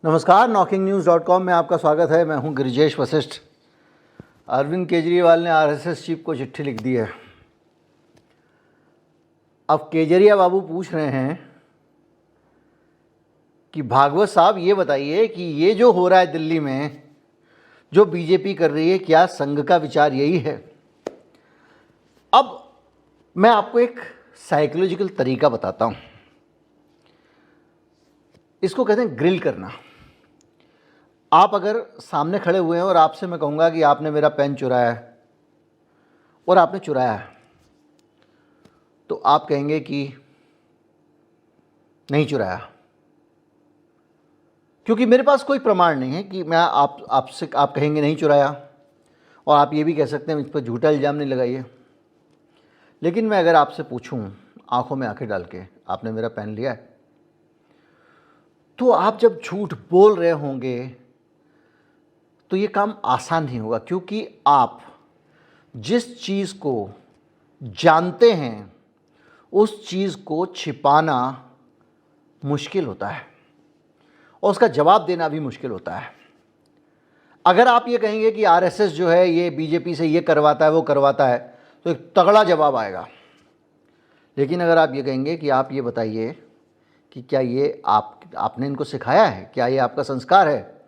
नमस्कार, knocking-news.com में आपका स्वागत है। मैं हूं गिरिजेश वशिष्ठ। अरविंद केजरीवाल ने आरएसएस चीफ को चिट्ठी लिख दी है। अब केजरिया बाबू पूछ रहे हैं कि भागवत साहब ये बताइए कि ये जो हो रहा है दिल्ली में, जो बीजेपी कर रही है, क्या संघ का विचार यही है? अब मैं आपको एक साइकोलॉजिकल तरीका बताता हूं। इसको कहते हैं ग्रिल करना। आप अगर सामने खड़े हुए हैं और आपसे मैं कहूँगा कि आपने मेरा पेन चुराया है और आपने चुराया है, तो आप कहेंगे कि नहीं चुराया, क्योंकि मेरे पास कोई प्रमाण नहीं है कि मैं आपसे आप कहेंगे नहीं चुराया, और आप ये भी कह सकते हैं इस पर झूठा इल्ज़ाम नहीं लगाइए। लेकिन मैं अगर आपसे पूछूं आंखों में आंखें डाल के, आपने मेरा पेन लिया है, तो आप जब झूठ बोल रहे होंगे तो ये काम आसान नहीं होगा, क्योंकि आप जिस चीज़ को जानते हैं उस चीज़ को छिपाना मुश्किल होता है और उसका जवाब देना भी मुश्किल होता है। अगर आप ये कहेंगे कि आरएसएस जो है ये बीजेपी से ये करवाता है वो करवाता है, तो एक तगड़ा जवाब आएगा। लेकिन अगर आप ये कहेंगे कि आप ये बताइए कि क्या ये आपने इनको सिखाया है, क्या ये आपका संस्कार है,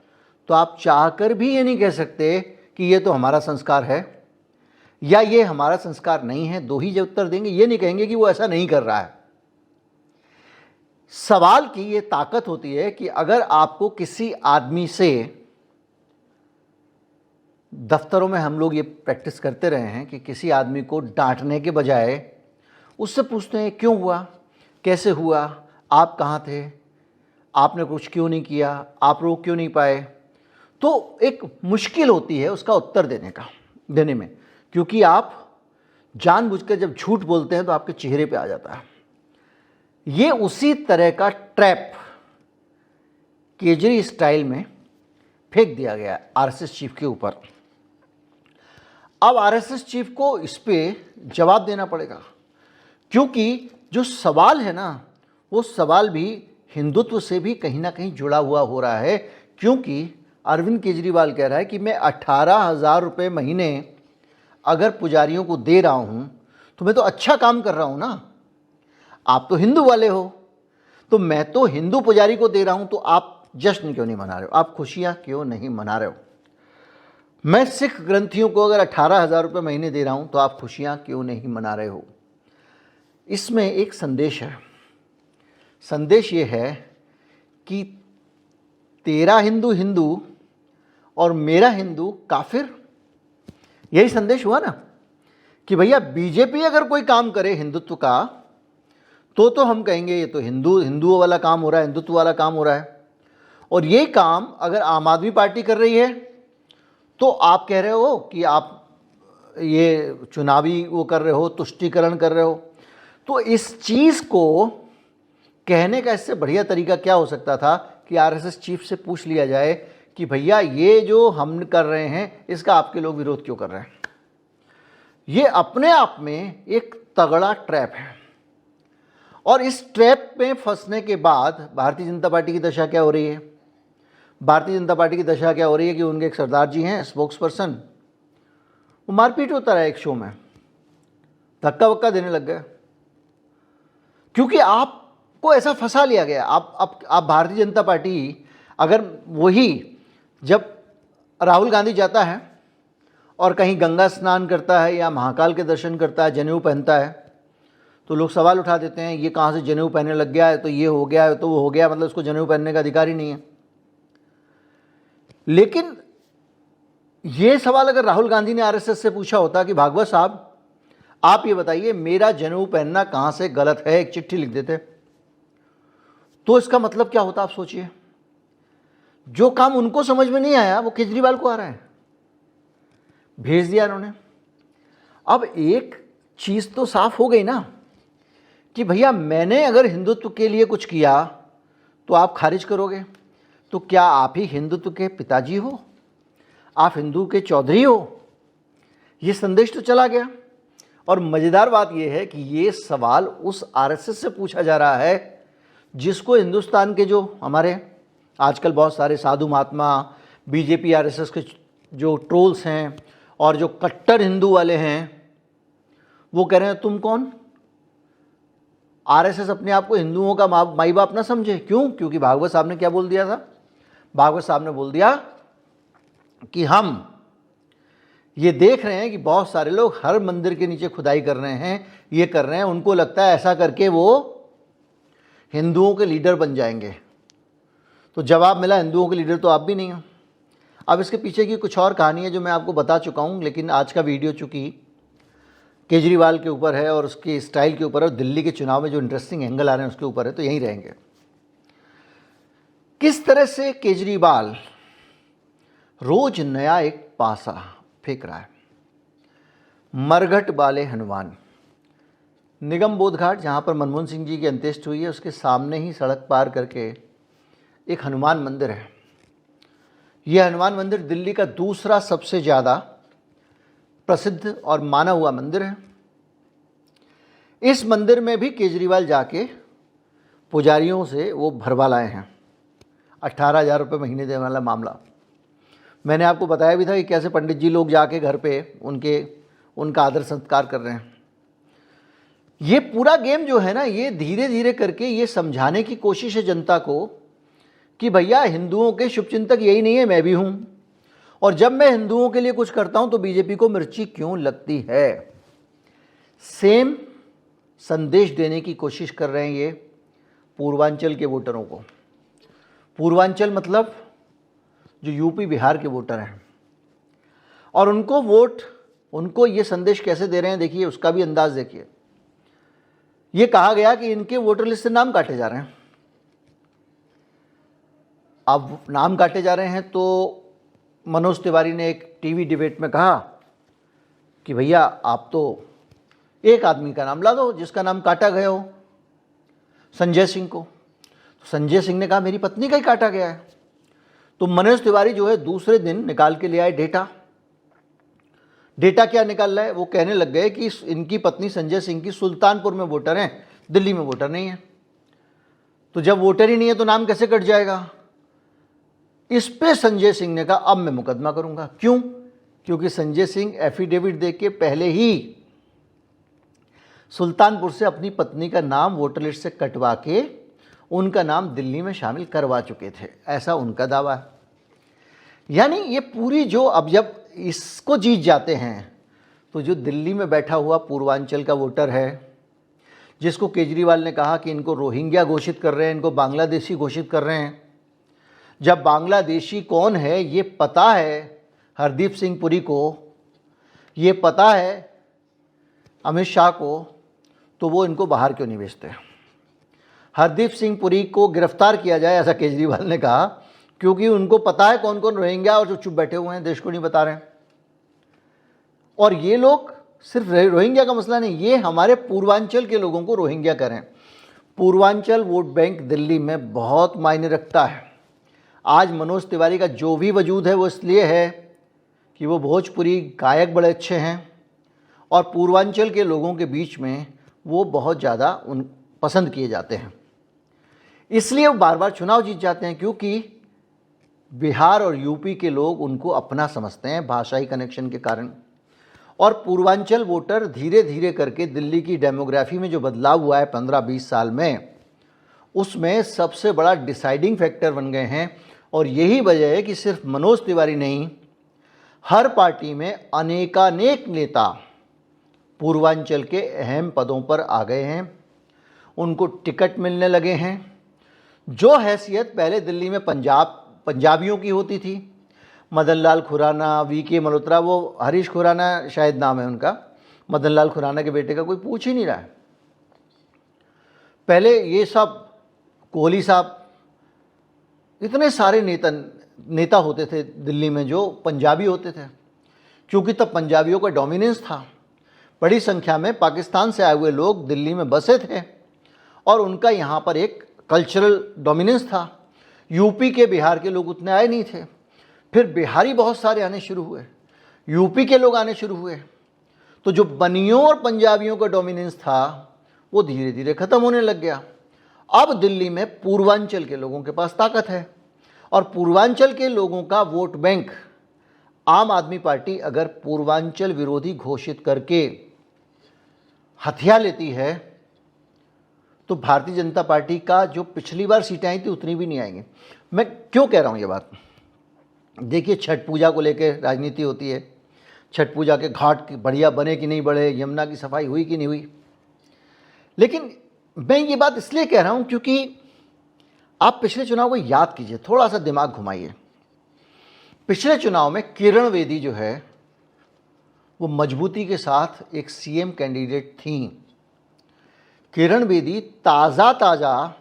तो आप चाहकर भी ये नहीं कह सकते कि ये तो हमारा संस्कार है या ये हमारा संस्कार नहीं है। दो ही जो उत्तर देंगे, ये नहीं कहेंगे कि वो ऐसा नहीं कर रहा है। सवाल की ये ताकत होती है कि अगर आपको किसी आदमी से, दफ्तरों में हम लोग ये प्रैक्टिस करते रहे हैं कि किसी आदमी को डांटने के बजाय उससे पूछते हैं क्यों हुआ, कैसे हुआ, आप कहाँ थे, आपने कुछ क्यों नहीं किया, आप रोक क्यों नहीं पाए, तो एक मुश्किल होती है उसका उत्तर देने में, क्योंकि आप जानबूझकर जब झूठ बोलते हैं तो आपके चेहरे पे आ जाता है। ये उसी तरह का ट्रैप केजरी स्टाइल में फेंक दिया गया आरएसएस चीफ के ऊपर। अब आरएसएस चीफ को इस पे जवाब देना पड़ेगा, क्योंकि जो सवाल है ना, वो सवाल भी हिंदुत्व से भी कहीं ना कहीं जुड़ा हुआ हो रहा है। क्योंकि अरविंद केजरीवाल कह रहा है कि मैं 18,000 रुपये महीने अगर पुजारियों को दे रहा हूं तो मैं तो अच्छा काम कर रहा हूं ना। आप तो हिंदू वाले हो, तो मैं तो हिंदू पुजारी को दे रहा हूं, तो आप जश्न क्यों नहीं मना रहे हो, आप खुशियां क्यों नहीं मना रहे हो? मैं सिख ग्रंथियों को अगर 18,000 रुपये महीने दे रहा हूं तो आप खुशियां क्यों नहीं मना रहे हो? इसमें एक संदेश है। संदेश ये है कि तेरा हिंदू हिंदू और मेरा हिंदू काफिर। यही संदेश हुआ ना कि भैया बीजेपी अगर कोई काम करे हिंदुत्व का, तो हम कहेंगे ये तो हिंदुओं वाला काम हो रहा है, हिंदुत्व वाला काम हो रहा है। और ये काम अगर आम आदमी पार्टी कर रही है तो आप कह रहे हो कि आप ये चुनावी वो कर रहे हो, तुष्टीकरण कर रहे हो। तो इस चीज़ को कहने का इससे बढ़िया तरीका क्या हो सकता था कि आरएसएस चीफ से पूछ लिया जाए कि भैया ये जो हम कर रहे हैं इसका आपके लोग विरोध क्यों कर रहे हैं? ये अपने आप में एक तगड़ा ट्रैप है। और इस ट्रैप में फंसने के बाद भारतीय जनता पार्टी की दशा क्या हो रही है? भारतीय जनता पार्टी की दशा क्या हो रही है कि उनके एक सरदार जी हैं, स्पोक्स पर्सन, वो मारपीट होता रहा एक शो में, धक्का वक्का देने लग गए, क्योंकि आपको ऐसा फंसा लिया गया। आप भारतीय जनता पार्टी, अगर वही जब राहुल गांधी जाता है और कहीं गंगा स्नान करता है या महाकाल के दर्शन करता है, जनेऊ पहनता है, तो लोग सवाल उठा देते हैं ये कहाँ से जनेऊ पहनने लग गया है, तो ये हो गया है, तो वो हो गया, मतलब उसको जनेऊ पहनने का अधिकार ही नहीं है। लेकिन ये सवाल अगर राहुल गांधी ने आरएसएस से पूछा होता कि भागवत साहब आप ये बताइए मेरा जनेऊ पहनना कहाँ से गलत है, एक चिट्ठी लिख देते, तो इसका मतलब क्या होता आप सोचिए। जो काम उनको समझ में नहीं आया वो केजरीवाल को आ रहा है, भेज दिया उन्होंने। अब एक चीज़ तो साफ हो गई ना कि भैया मैंने अगर हिंदुत्व के लिए कुछ किया तो आप खारिज करोगे, तो क्या आप ही हिंदुत्व के पिताजी हो? आप हिंदू के चौधरी हो? ये संदेश तो चला गया। और मज़ेदार बात यह है कि ये सवाल उस आरएसएस से पूछा जा रहा है जिसको हिंदुस्तान के जो हमारे आजकल बहुत सारे साधु महात्मा, बीजेपी आरएसएस के जो ट्रोल्स हैं और जो कट्टर हिंदू वाले हैं, वो कह रहे हैं तुम कौन? आरएसएस अपने आप को हिंदुओं का माई बाप ना समझे। क्यों? क्योंकि भागवत साहब ने क्या बोल दिया था? भागवत साहब ने बोल दिया कि हम ये देख रहे हैं कि बहुत सारे लोग हर मंदिर के नीचे खुदाई कर रहे हैं, ये कर रहे हैं, उनको लगता है ऐसा करके वो हिंदुओं के लीडर बन जाएंगे। तो जवाब मिला, हिंदुओं के लीडर तो आप भी नहीं हो। अब इसके पीछे की कुछ और कहानी है जो मैं आपको बता चुका हूँ, लेकिन आज का वीडियो चूँकि केजरीवाल के ऊपर है और उसके स्टाइल के ऊपर है, और दिल्ली के चुनाव में जो इंटरेस्टिंग एंगल आ रहे हैं उसके ऊपर है, तो यहीं रहेंगे। किस तरह से केजरीवाल रोज नया एक पासा फेंक रहा है। मरघट वाले हनुमान, निगम बोध घाट जहाँ पर मनमोहन सिंह जी की अंत्येष्टि हुई है, उसके सामने ही सड़क पार करके एक हनुमान मंदिर है। यह हनुमान मंदिर दिल्ली का दूसरा सबसे ज़्यादा प्रसिद्ध और माना हुआ मंदिर है। इस मंदिर में भी केजरीवाल जाके पुजारियों से वो भरवा लाए हैं। 18,000 रुपये महीने देने वाला मामला मैंने आपको बताया भी था कि कैसे पंडित जी लोग जाके घर पे उनका आदर सत्कार कर रहे हैं। ये पूरा गेम जो है ना, ये धीरे धीरे करके ये समझाने की कोशिश है जनता को कि भैया हिंदुओं के शुभचिंतक यही नहीं है, मैं भी हूँ, और जब मैं हिंदुओं के लिए कुछ करता हूँ तो बीजेपी को मिर्ची क्यों लगती है। सेम संदेश देने की कोशिश कर रहे हैं ये पूर्वांचल के वोटरों को। पूर्वांचल मतलब जो यूपी बिहार के वोटर हैं, और उनको ये संदेश कैसे दे रहे हैं, देखिए उसका भी अंदाज देखिए। ये कहा गया कि इनके वोटर लिस्ट से नाम काटे जा रहे हैं। अब नाम काटे जा रहे हैं तो मनोज तिवारी ने एक टीवी डिबेट में कहा कि भैया आप तो एक आदमी का नाम ला दो जिसका नाम काटा गया हो, संजय सिंह को। तो संजय सिंह ने कहा मेरी पत्नी का ही काटा गया है। तो मनोज तिवारी जो है दूसरे दिन निकाल के ले आए डेटा क्या निकाल रहा है, वो कहने लग गए कि इनकी पत्नी संजय सिंह की सुल्तानपुर में वोटर हैं, दिल्ली में वोटर नहीं है। तो जब वोटर ही नहीं है तो नाम कैसे कट जाएगा। इस पे संजय सिंह ने कहा अब मैं मुकदमा करूंगा। क्यों? क्योंकि संजय सिंह एफिडेविट दे के पहले ही सुल्तानपुर से अपनी पत्नी का नाम वोटर लिस्ट से कटवा के उनका नाम दिल्ली में शामिल करवा चुके थे, ऐसा उनका दावा है। यानी ये पूरी जो, अब जब इसको जीत जाते हैं तो जो दिल्ली में बैठा हुआ पूर्वांचल का वोटर है, जिसको केजरीवाल ने कहा कि इनको रोहिंग्या घोषित कर रहे हैं, इनको बांग्लादेशी घोषित कर रहे हैं, जब बांग्लादेशी कौन है ये पता है हरदीप सिंह पुरी को, ये पता है अमित शाह को, तो वो इनको बाहर क्यों नहीं भेजते। हरदीप सिंह पुरी को गिरफ्तार किया जाए ऐसा केजरीवाल ने कहा, क्योंकि उनको पता है कौन कौन रोहिंग्या और जो चुप बैठे हुए हैं, देश को नहीं बता रहे हैं। और ये लोग सिर्फ रोहिंग्या का मसला नहीं, ये हमारे पूर्वांचल के लोगों को रोहिंग्या करें। पूर्वांचल वोट बैंक दिल्ली में बहुत मायने रखता है। आज मनोज तिवारी का जो भी वजूद है वो इसलिए है कि वो भोजपुरी गायक बड़े अच्छे हैं और पूर्वांचल के लोगों के बीच में वो बहुत ज़्यादा पसंद किए जाते हैं, इसलिए वो बार बार चुनाव जीत जाते हैं, क्योंकि बिहार और यूपी के लोग उनको अपना समझते हैं भाषाई कनेक्शन के कारण। और पूर्वांचल वोटर धीरे धीरे करके दिल्ली की डेमोग्राफी में जो बदलाव हुआ है 15-20 साल में, उसमें सबसे बड़ा डिसाइडिंग फैक्टर बन गए हैं। और यही वजह है कि सिर्फ मनोज तिवारी नहीं, हर पार्टी में अनेकानेक नेता पूर्वांचल के अहम पदों पर आ गए हैं, उनको टिकट मिलने लगे हैं। जो हैसियत पहले दिल्ली में पंजाबियों की होती थी, मदन लाल खुराना, वीके मल्होत्रा, वो हरीश खुराना शायद नाम है उनका, मदन लाल खुराना के बेटे का, कोई पूछ ही नहीं रहा है। पहले ये सब कोहली साहब, इतने सारे नेता होते थे दिल्ली में जो पंजाबी होते थे, क्योंकि तब पंजाबियों का डोमिनेंस था। बड़ी संख्या में पाकिस्तान से आए हुए लोग दिल्ली में बसे थे और उनका यहाँ पर एक कल्चरल डोमिनेंस था। यूपी के, बिहार के लोग उतने आए नहीं थे। फिर बिहारी बहुत सारे आने शुरू हुए, यूपी के लोग आने शुरू हुए, तो जो बनियों और पंजाबियों का डोमिनेंस था वो धीरे धीरे ख़त्म होने लग गया। अब दिल्ली में पूर्वांचल के लोगों के पास ताकत है। और पूर्वांचल के लोगों का वोट बैंक आम आदमी पार्टी अगर पूर्वांचल विरोधी घोषित करके हथिया लेती है तो भारतीय जनता पार्टी का जो पिछली बार सीटें आई थी उतनी भी नहीं आएंगी। मैं क्यों कह रहा हूं ये बात? देखिए, छठ पूजा को लेकर राजनीति होती है, छठ पूजा के घाट बढ़िया बने कि नहीं बने, यमुना की सफाई हुई कि नहीं हुई। लेकिन मैं ये बात इसलिए कह रहा हूं क्योंकि आप पिछले चुनाव को याद कीजिए, थोड़ा सा दिमाग घुमाइए। पिछले चुनाव में किरण बेदी जो है वो मजबूती के साथ एक सीएम कैंडिडेट थी। किरण बेदी ताज़ा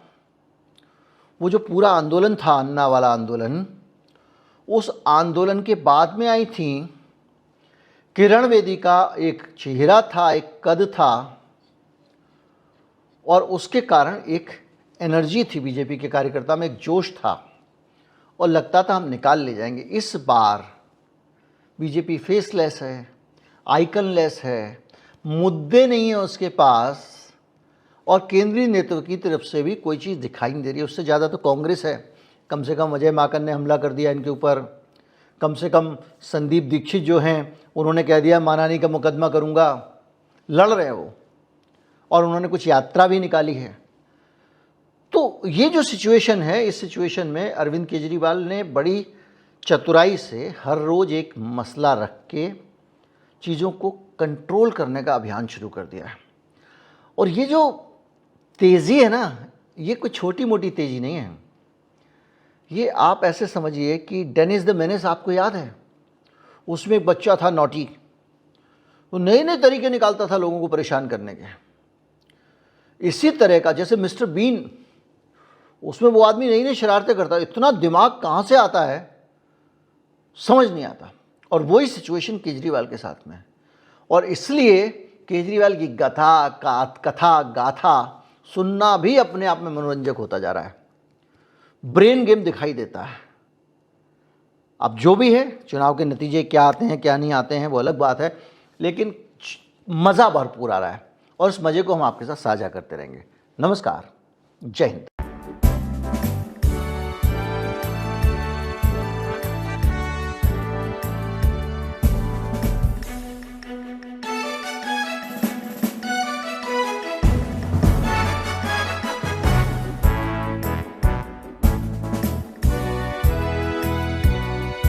वो जो पूरा आंदोलन था, अन्ना वाला आंदोलन, उस आंदोलन के बाद में आई थी। किरण बेदी का एक चेहरा था, एक कद था और उसके कारण एक एनर्जी थी बीजेपी के कार्यकर्ता में, एक जोश था और लगता था हम निकाल ले जाएंगे। इस बार बीजेपी फेसलेस है, आइकनलेस है, मुद्दे नहीं है उसके पास और केंद्रीय नेतृत्व की तरफ से भी कोई चीज़ दिखाई नहीं दे रही है। उससे ज़्यादा तो कांग्रेस है। कम से कम अजय माकन ने हमला कर दिया इनके ऊपर, कम से कम संदीप दीक्षित जो हैं उन्होंने कह दिया मानहानि का मुकदमा करूंगा, लड़ रहे हैं वो, और उन्होंने कुछ यात्रा भी निकाली है। तो ये जो सिचुएशन है, इस सिचुएशन में अरविंद केजरीवाल ने बड़ी चतुराई से हर रोज़ एक मसला रख के चीज़ों को कंट्रोल करने का अभियान शुरू कर दिया है। और ये जो तेज़ी है ना, ये कोई छोटी मोटी तेज़ी नहीं है। ये आप ऐसे समझिए कि डेनिस द मेनेस आपको याद है, उसमें एक बच्चा था नॉटी, वो नए नए तरीके निकालता था लोगों को परेशान करने के। इसी तरह का जैसे मिस्टर बीन, उसमें वो आदमी नई नई शरारतें करता है। इतना दिमाग कहाँ से आता है समझ नहीं आता। और वही सिचुएशन केजरीवाल के साथ में है। और इसलिए केजरीवाल की कथा गाथा सुनना भी अपने आप में मनोरंजक होता जा रहा है। ब्रेन गेम दिखाई देता है। अब जो भी है, चुनाव के नतीजे क्या आते हैं क्या नहीं आते हैं वो अलग बात है, लेकिन मज़ा भरपूर आ रहा है और इस मज़े को हम आपके साथ साझा करते रहेंगे। नमस्कार, जय हिंद।